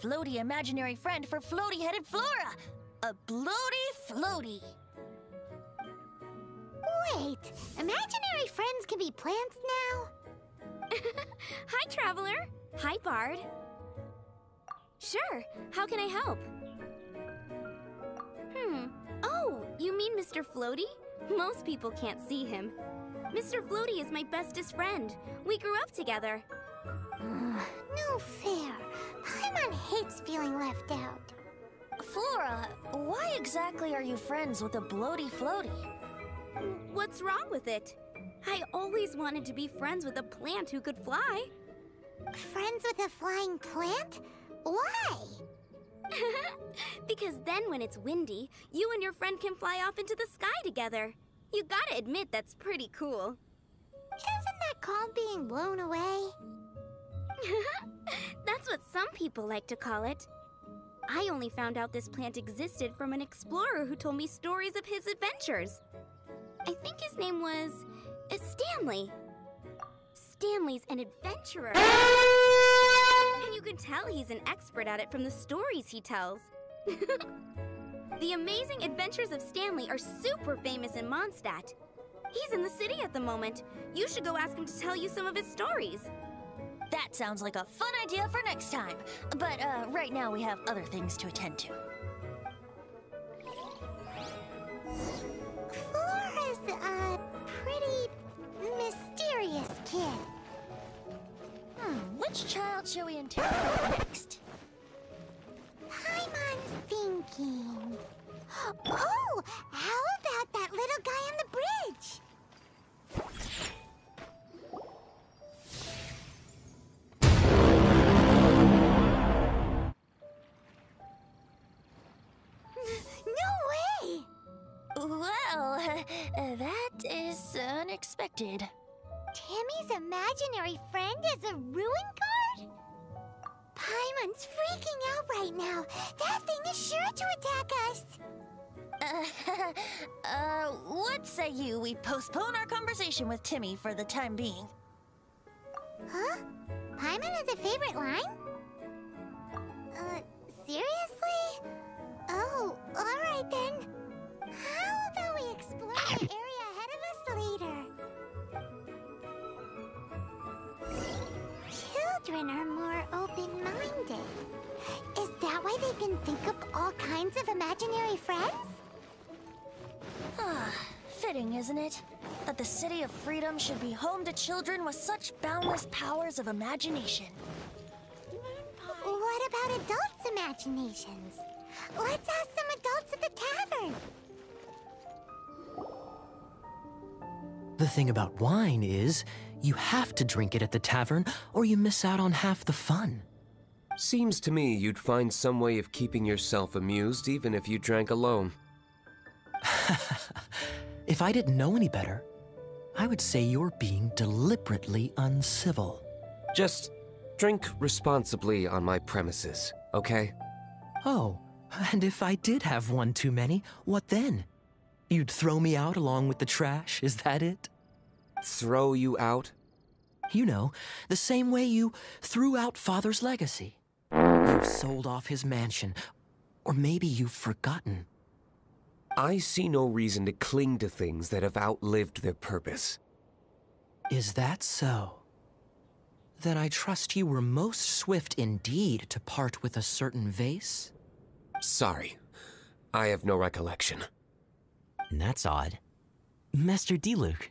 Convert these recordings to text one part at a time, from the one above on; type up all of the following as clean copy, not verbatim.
floaty imaginary friend for floaty-headed Flora. A bloaty floaty. Wait, imaginary friends can be plants now? Hi, Traveler. Hi, Bard. Sure, how can I help? Oh, you mean Mr. Floaty? Most people can't see him. Mr. Floaty is my bestest friend. We grew up together. No fair. Paimon hates feeling left out. Flora, why exactly are you friends with a bloaty floaty? What's wrong with it? I always wanted to be friends with a plant who could fly. Friends with a flying plant? Why? Because then when it's windy, you and your friend can fly off into the sky together. You gotta admit that's pretty cool. Isn't that called being blown away? That's what some people like to call it. I only found out this plant existed from an explorer who told me stories of his adventures. I think his name was Stanley. Stanley's an adventurer. And you can tell he's an expert at it from the stories he tells. The Amazing Adventures of Stanley are super famous in Mondstadt. He's in the city at the moment. You should go ask him to tell you some of his stories. That sounds like a fun idea for next time. But right now we have other things to attend to. Flora's a pretty mysterious kid. Which child shall we interrogate next? Paimon's thinking. Oh, how about that little guy on the bridge? No way! Well, that is unexpected. Timmy's imaginary friend is a ruin guard? Paimon's freaking out right now. That thing is sure to attack us. What say we postpone our conversation with Timmy for the time being? Huh? Paimon has a favorite line? Seriously? Oh, alright then. How about we explore the area ahead of us later? Children are more open-minded. Is that why they can think up all kinds of imaginary friends? Fitting, isn't it? That the City of Freedom should be home to children with such boundless powers of imagination. What about adults' imaginations? Let's ask some adults at the tavern. The thing about wine is, you have to drink it at the tavern or you miss out on half the fun. Seems to me you'd find some way of keeping yourself amused even if you drank alone. If I didn't know any better, I would say you're being deliberately uncivil. Just drink responsibly on my premises, okay? Oh, and if I did have one too many, what then? You'd throw me out along with the trash, is that it? Throw you out? You know, the same way you threw out Father's legacy. You sold off his mansion, or maybe you've forgotten. I see no reason to cling to things that have outlived their purpose. Is that so? Then I trust you were most swift indeed to part with a certain vase? Sorry, I have no recollection. That's odd. Master Diluc,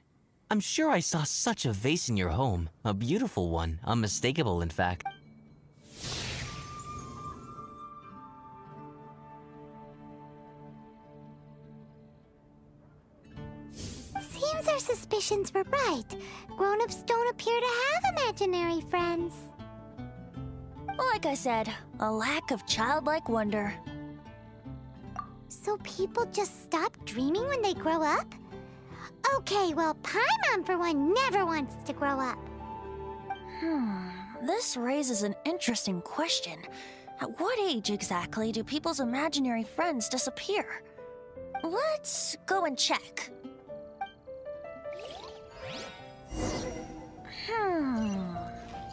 I'm sure I saw such a vase in your home. A beautiful one, unmistakable in fact. Seems our suspicions were right. Grown-ups don't appear to have imaginary friends. Like I said, a lack of childlike wonder. So people just stop dreaming when they grow up? Okay, well, Paimon, for one, never wants to grow up. This raises an interesting question. At what age exactly do people's imaginary friends disappear? Let's go and check.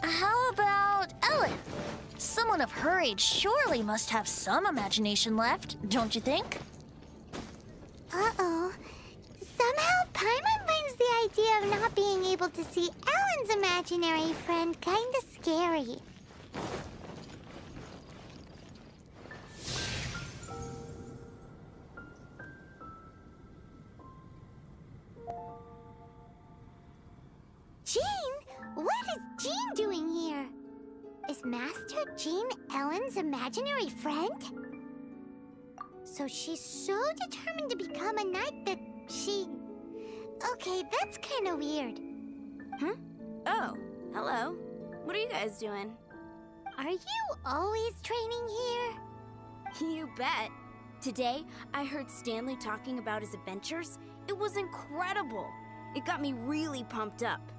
How about Ellen? Someone of her age surely must have some imagination left, don't you think? Uh-oh. Somehow, Paimon finds the idea of not being able to see Ellen's imaginary friend kinda scary. Jean? What is Jean doing here? Is Master Jean Ellen's imaginary friend? So she's so determined to become a knight that she... Okay, that's kind of weird. Huh? Oh, hello. What are you guys doing? Are you always training here? You bet. Today, I heard Stanley talking about his adventures. It was incredible. It got me really pumped up.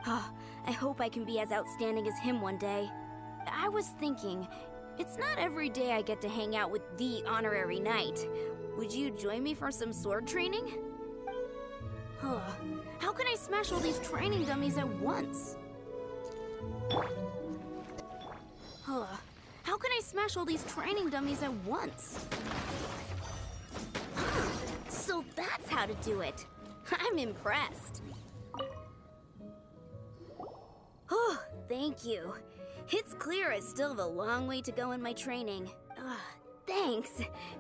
I hope I can be as outstanding as him one day. I was thinking, it's not every day I get to hang out with the honorary knight. Would you join me for some sword training? How can I smash all these training dummies at once? How can I smash all these training dummies at once? So that's how to do it. I'm impressed. Oh, thank you. It's clear I still have a long way to go in my training. Thanks.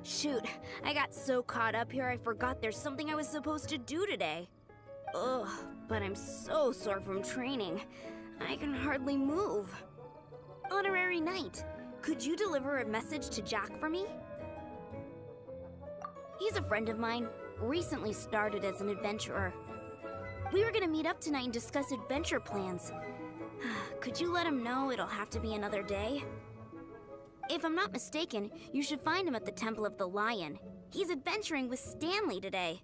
Shoot, I got so caught up here I forgot there's something I was supposed to do today. But I'm so sore from training. I can hardly move. Honorary Knight, could you deliver a message to Jack for me? He's a friend of mine, recently started as an adventurer. We were gonna meet up tonight and discuss adventure plans. Could you let him know it'll have to be another day? If I'm not mistaken, you should find him at the Temple of the Lion. He's adventuring with Stanley today.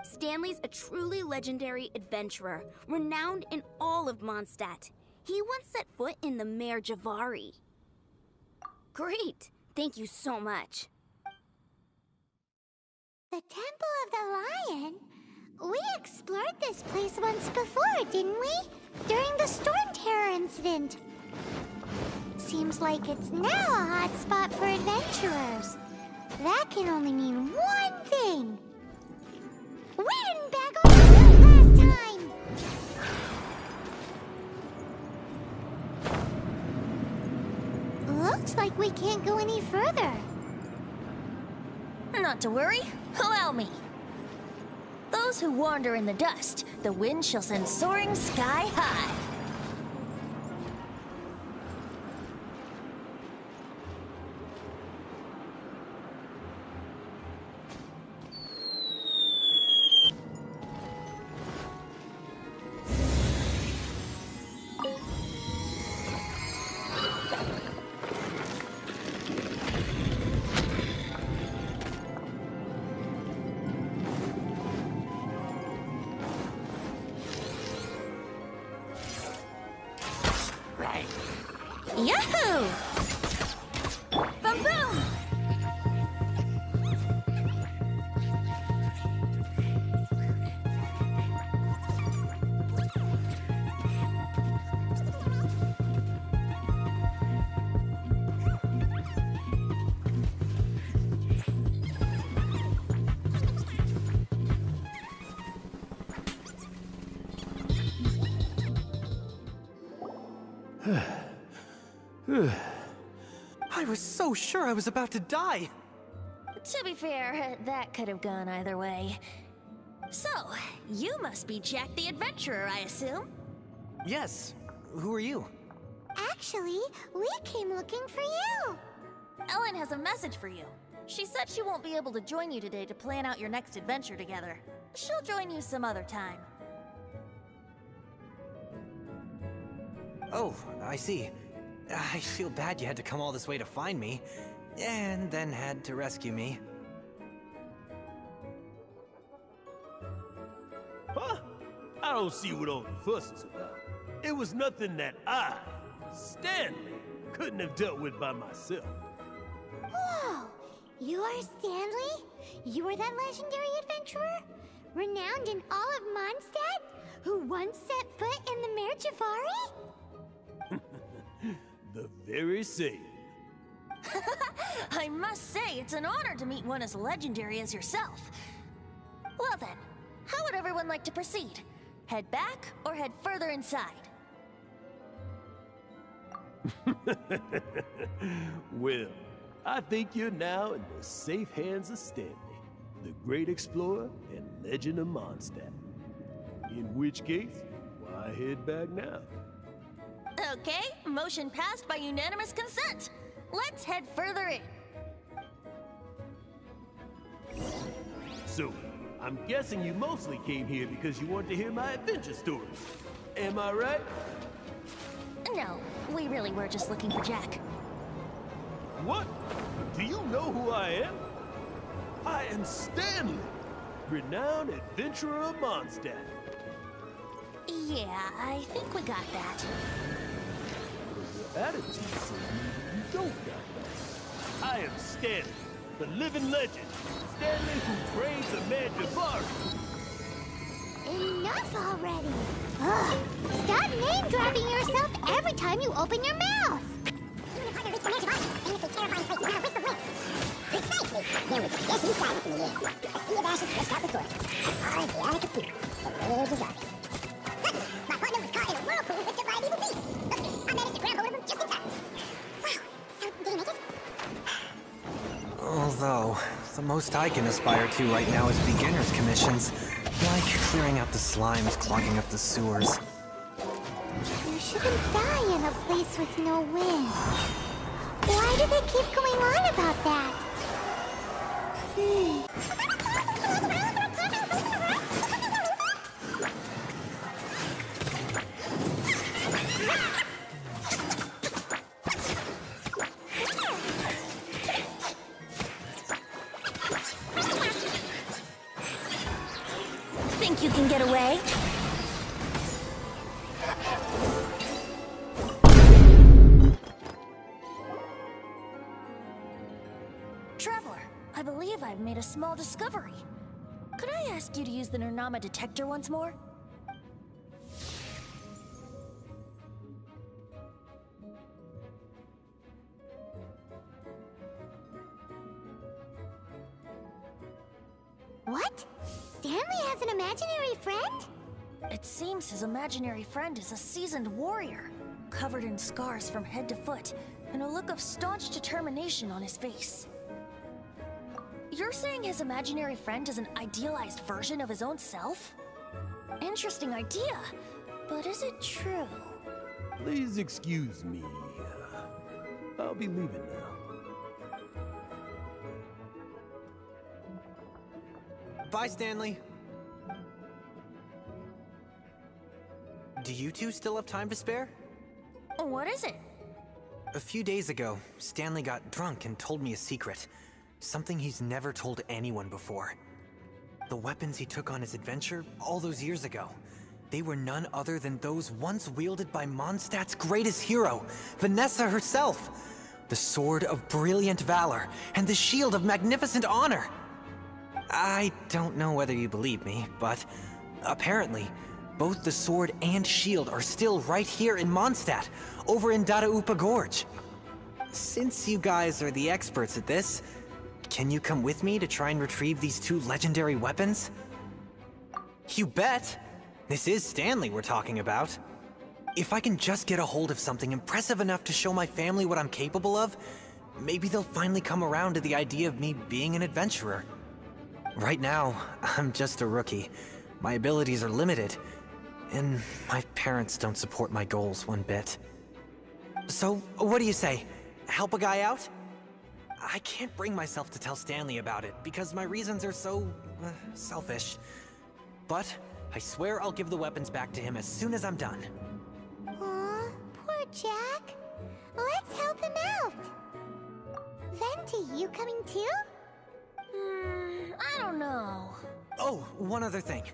Stanley's a truly legendary adventurer, renowned in all of Mondstadt. He once set foot in the Mare Javari. Great! Thank you so much. The Temple of the Lion? We explored this place once before, didn't we? During the Storm Terror incident. Seems like it's now a hot spot for adventurers. That can only mean one thing. We didn't bag on the food last time! Looks like we can't go any further. Not to worry, allow me. Those who wander in the dust, the wind shall send soaring sky high. Yahoo! Boom boom! I was so sure I was about to die. To be fair, that could have gone either way. So, you must be Jack the Adventurer, I assume? Yes. Who are you? Actually, we came looking for you. Ellen has a message for you. She said she won't be able to join you today to plan out your next adventure together. She'll join you some other time. Oh, I see. I feel bad you had to come all this way to find me, and then had to rescue me. Huh? I don't see what all the fuss is about. It was nothing that I, Stanley, couldn't have dealt with by myself. Whoa! You are Stanley? You are that legendary adventurer? Renowned in all of Mondstadt? Who once set foot in the Mare Javari? The very same. I must say, it's an honor to meet one as legendary as yourself. Well then, how would everyone like to proceed? Head back or head further inside? Well, I think you're now in the safe hands of Stanley, the great explorer and legend of Mondstadt. In which case, why head back now? Okay, motion passed by unanimous consent. Let's head further in. So, I'm guessing you mostly came here because you want to hear my adventure stories. Am I right? No, we really were just looking for Jack. What? Do you know who I am? I am Stanley, renowned adventurer of Mondstadt. Yeah, I think we got that. But your attitude says you don't got that. I am Stanley, the living legend. Stanley who praised the man Jabari. Enough already! Ugh. Stop name-dropping yourself every time you open your mouth! Precisely! There was a deadly silence in the air. A sea of ashes stretched out before us. As far as the eye could see, the world was dark. Suddenly, my partner was caught in a whirlpool with divine evil beasts. Luckily, I managed to grab hold of him just in time. Wow, so did he make it? Although, the most I can aspire to right now is beginner's commissions. Like clearing out the slimes clogging up the sewers. You shouldn't die in a place with no wind. Why do they keep going on about that? Think you can get away? Traveler, I believe I've made a small discovery. Could I ask you to use the Nernama detector once more? What? Stanley has an imaginary friend? It seems his imaginary friend is a seasoned warrior, covered in scars from head to foot, and a look of staunch determination on his face. You're saying his imaginary friend is an idealized version of his own self? Interesting idea, but is it true? Please excuse me. I'll be leaving now. Bye, Stanley. Do you two still have time to spare? What is it? A few days ago, Stanley got drunk and told me a secret. Something he's never told anyone before. The weapons he took on his adventure all those years ago, they were none other than those once wielded by Mondstadt's greatest hero, Vanessa herself. The Sword of Brilliant Valor and the Shield of Magnificent Honor. I don't know whether you believe me, but apparently, both the sword and shield are still right here in Mondstadt, over in Dadaupa Gorge. Since you guys are the experts at this, can you come with me to try and retrieve these two legendary weapons? You bet! This is Stanley we're talking about. If I can just get a hold of something impressive enough to show my family what I'm capable of, maybe they'll finally come around to the idea of me being an adventurer. Right now, I'm just a rookie. My abilities are limited, and my parents don't support my goals one bit. So, what do you say? Help a guy out? I can't bring myself to tell Stanley about it, because my reasons are so... selfish. But, I swear I'll give the weapons back to him as soon as I'm done. Aw, poor Jack. Let's help him out. Venti, you coming too? I don't know. Oh, one other thing.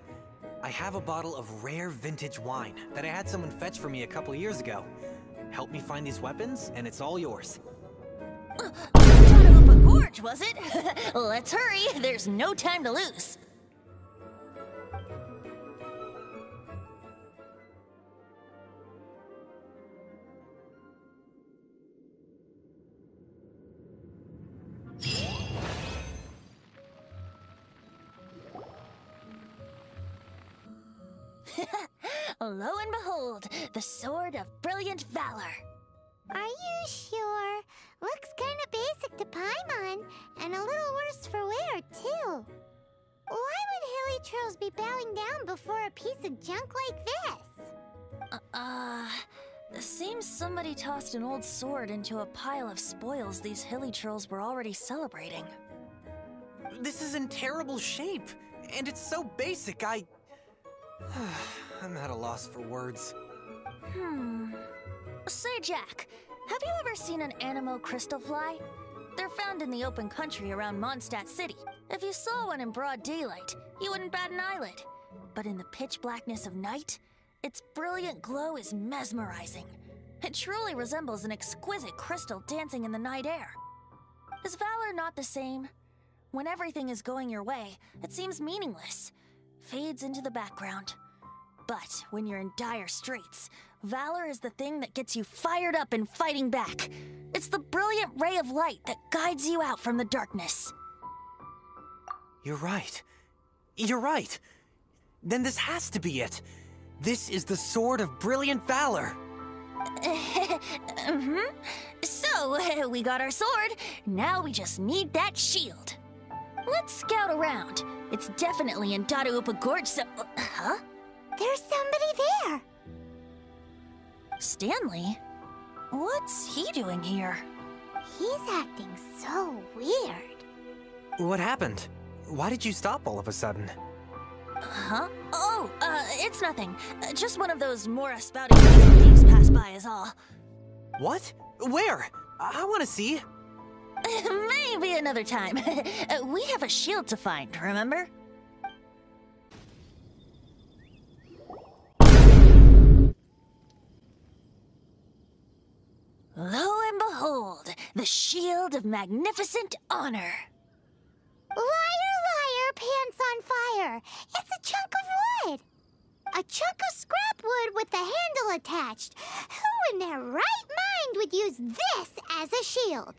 I have a bottle of rare vintage wine that I had someone fetch for me a couple years ago. Help me find these weapons, and it's all yours. Dadaupa Gorge, was it? Let's hurry, there's no time to lose. Lo and behold, the Sword of Brilliant Valor. Are you sure? Looks kinda basic to Paimon, and a little worse for wear, too. Why would Hilly Churls be bowing down before a piece of junk like this? Seems somebody tossed an old sword into a pile of spoils these Hilly Churls were already celebrating. This is in terrible shape, and it's so basic, I'm at a loss for words. Say, Jack, have you ever seen an Anemo crystal fly? They're found in the open country around Mondstadt City. If you saw one in broad daylight, you wouldn't bat an eyelid. But in the pitch blackness of night, its brilliant glow is mesmerizing. It truly resembles an exquisite crystal dancing in the night air. Is valor not the same? When everything is going your way, it seems meaningless, fades into the background. But when you're in dire straits, valor is the thing that gets you fired up and fighting back. It's the brilliant ray of light that guides you out from the darkness. You're right. You're right. Then this has to be it. This is the Sword of Brilliant Valor. So, we got our sword. Now we just need that shield. Let's scout around. It's definitely in Dadaupa Gorge, so... Huh? There's somebody there. Stanley? What's he doing here? He's acting so weird. What happened? Why did you stop all of a sudden? Huh? Oh, it's nothing. Just one of those Mora spouting things pass by is all. What? Where? I want to see. Maybe another time. We have a shield to find, remember? Lo and behold, the Shield of Magnificent Honor. Liar, liar, pants on fire. It's a chunk of wood. A chunk of scrap wood with the handle attached. Who in their right mind would use this as a shield?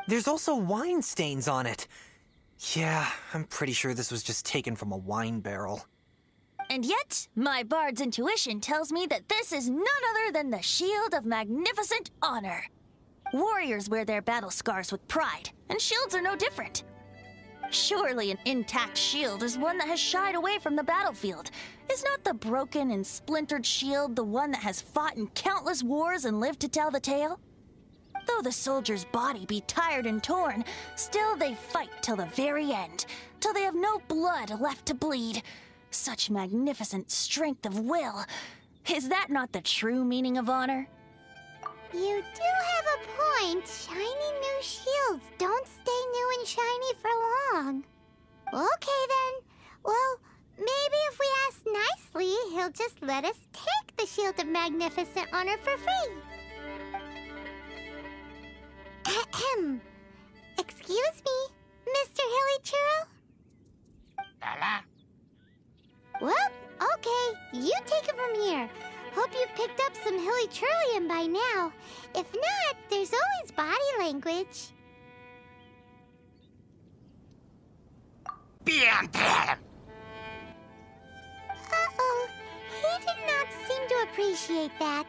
There's also wine stains on it. Yeah, I'm pretty sure this was just taken from a wine barrel. And yet, my bard's intuition tells me that this is none other than the Shield of Magnificent Honor. Warriors wear their battle scars with pride, and shields are no different. Surely an intact shield is one that has shied away from the battlefield. Is not the broken and splintered shield the one that has fought in countless wars and lived to tell the tale? Though the soldier's body be tired and torn, still they fight till the very end, till they have no blood left to bleed. Such magnificent strength of will. Is that not the true meaning of honor? You do have a point. Shiny new shields don't stay new and shiny for long. Okay then. Well, maybe if we ask nicely, he'll just let us take the Shield of Magnificent Honor for free. Ahem. Excuse me, Mr. Hilly Churl? Well, okay, you take it from here. Hope you've picked up some Hilly Churlian by now. If not, there's always body language. Uh-oh, he did not seem to appreciate that.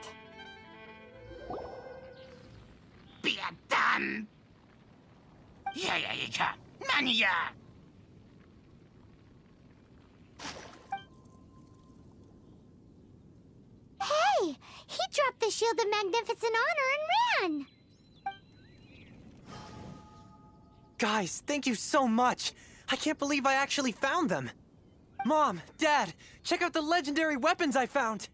Hey, he dropped the Shield of Magnificent Honor and ran. Guys, thank you so much. I can't believe I actually found them. Mom, Dad, check out the legendary weapons I found.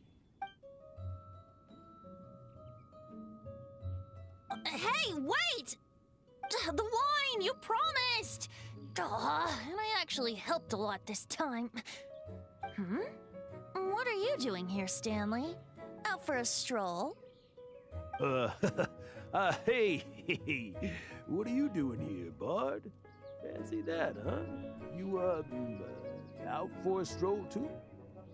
Hey, wait! The wine, you promised! And I actually helped a lot this time. What are you doing here, Stanley? Out for a stroll? Hey, what are you doing here, Bard? Fancy that, huh? You, out for a stroll, too?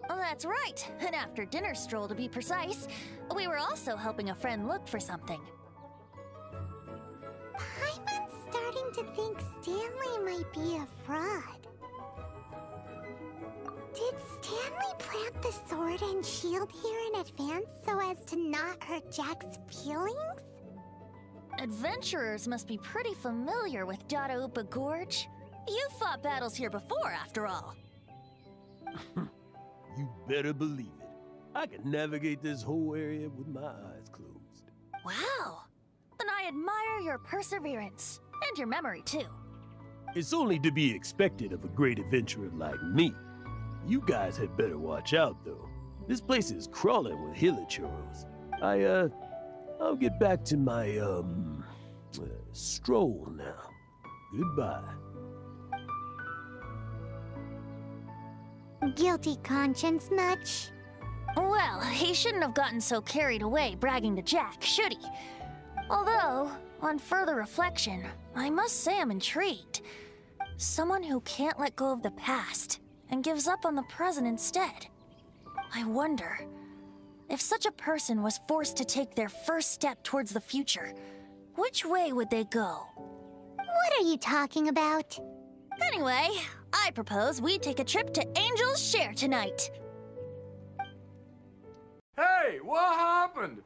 Oh, that's right. An after-dinner stroll, to be precise. We were also helping a friend look for something. Paimon's starting to think Stanley might be a fraud. Did Stanley we plant the sword and shield here in advance so as to not hurt Jack's feelings? Adventurers must be pretty familiar with Dadaupa Gorge. You've fought battles here before, after all. You better believe it. I can navigate this whole area with my eyes closed. Wow. Then I admire your perseverance. And your memory, too. It's only to be expected of a great adventurer like me. You guys had better watch out, though. This place is crawling with hilichurros. I'll get back to my, stroll now. Goodbye. Guilty conscience much? Well, he shouldn't have gotten so carried away bragging to Jack, should he? Although, on further reflection, I must say I'm intrigued. Someone who can't let go of the past and gives up on the present instead. I wonder, if such a person was forced to take their first step towards the future, which way would they go? What are you talking about? Anyway, I propose we take a trip to Angel's Share tonight. Hey, what happened?